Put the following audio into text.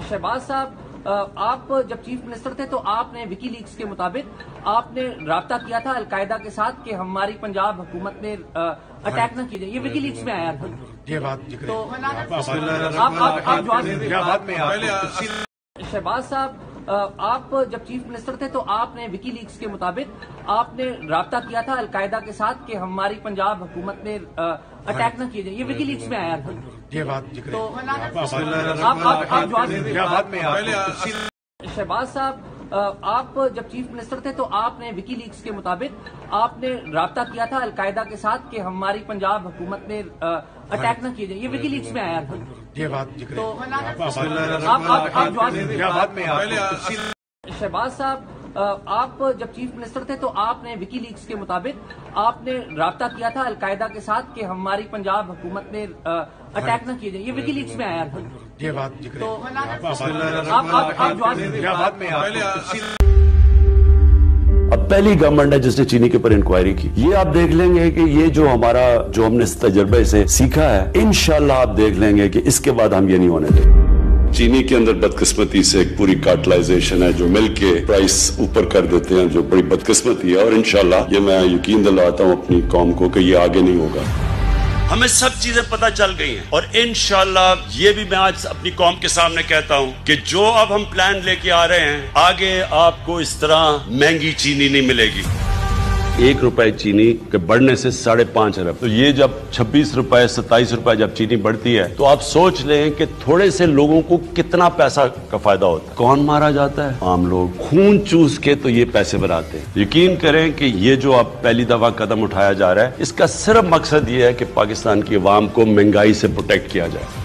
शहबाज साहब, आप जब चीफ मिनिस्टर थे तो आपने विकीलीक्स के मुताबिक आपने राब्ता किया था अलकायदा के साथ कि हमारी पंजाब हुकूमत ने अटैक न कीजिए। ये विकीलीक्स में आया था। ये बात तो शहबाज साहब, आप जब चीफ मिनिस्टर थे तो आपने विकीलीक्स के मुताबिक आपने राब्ता किया था अलकायदा के साथ कि हमारी पंजाब हुकूमत ने अटैक न कीजिए। ये विकीलीक्स में आया था। ये बात तो शहबाज साहब, आप जब चीफ मिनिस्टर थे तो आपने विकीलीक्स के मुताबिक आपने राब्ता किया था अलकायदा के साथ कि हमारी पंजाब हुकूमत ने अटैक न कीजिए। ये विकीलीक्स में आया था। ये बात तो शहबाज साहब, आप जब चीफ मिनिस्टर थे तो आपने विकीलीक्स के मुताबिक आपने राब्ता किया था अलकायदा के साथ कि हमारी पंजाब हुकूमत ने अटैक न कीजिए। ये विकीलीक्स में आया था। ये बात तो अब पहली गवर्नमेंट है जिसने चीनी के ऊपर इंक्वायरी की। ये आप देख लेंगे कि ये जो हमने इस तजर्बे से सीखा है, इंशाल्लाह आप देख लेंगे कि इसके बाद हम ये नहीं होने देंगे। चीनी के अंदर बदकिस्मती से एक पूरी कार्टलाइजेशन है जो मिल के प्राइस ऊपर कर देते हैं, जो बड़ी बदकिस्मती है। और इंशाल्लाह ये मैं यकीन दिलाता हूँ अपनी कौम को कि ये आगे नहीं होगा। हमें सब चीजें पता चल गई हैं और इंशाल्लाह ये भी मैं आज अपनी कौम के सामने कहता हूं कि जो अब हम प्लान लेके आ रहे हैं, आगे आपको इस तरह महंगी चीनी नहीं मिलेगी। 1 रुपए चीनी के बढ़ने से 5.5 अरब, तो ये जब 26 रुपए 27 रुपए जब चीनी बढ़ती है तो आप सोच लें कि थोड़े से लोगों को कितना पैसा का फायदा होता है। कौन मारा जाता है? आम लोग। खून चूस के तो ये पैसे बनाते हैं। यकीन करें कि ये जो अब पहली दफा कदम उठाया जा रहा है, इसका सिर्फ मकसद ये है कि पाकिस्तान की अवाम को महंगाई से प्रोटेक्ट किया जाए।